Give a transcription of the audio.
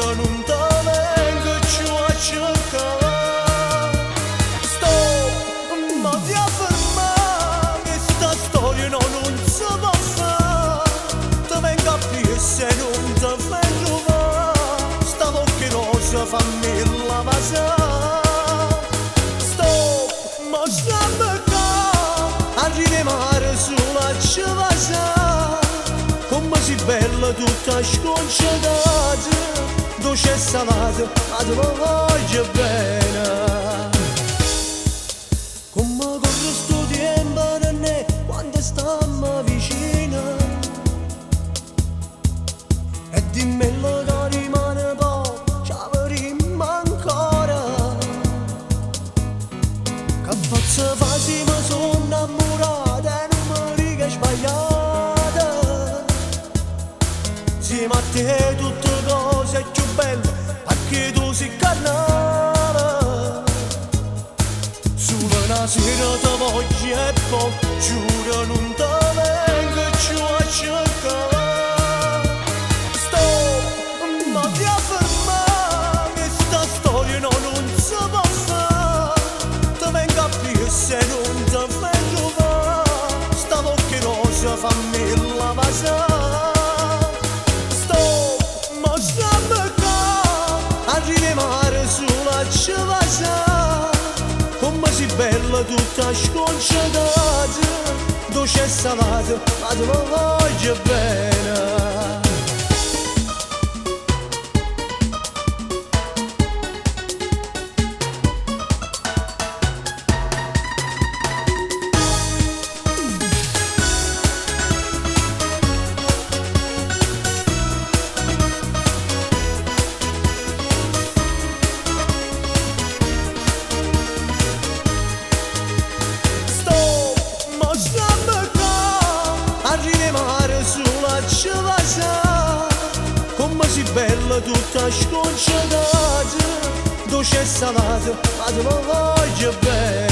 giuro non te vengo più a cercare. Sto ma ti affermare che sta storia non si può fare. Te vengo a più se non te vengo va. Sta bocca rosa fammi la passare. Sto ma stampa qua arrivi mare sulla civasa. Come si bella tutta sconcertata, dolce e salata, ma te lo voglio bene. Come corre sto tempo da me quando stiamo vicina. E dimmi che rimane poco, ci avremo ancora. Che faccio fa se mi sono innamorata e non mi riesco a sbagliare. Insieme a te tutte cose più belle, perché tu sei carnale. Solo una sera ti voglio e poi giuro non te vengo più a cercare. Sto ma ti affermare che sta storia non si può fare. Te vengo a più se non te vengo va. Sta bocca rosa fammi la passare. Arrivi mare sulla civasa. Come si bella tutta sconcertata, dolce e salata, ma te lo voglio bene. Arrivi mare sulla civasa. Come si bella tutta sconcertata, dolce e salata, ma te lo voglio bene.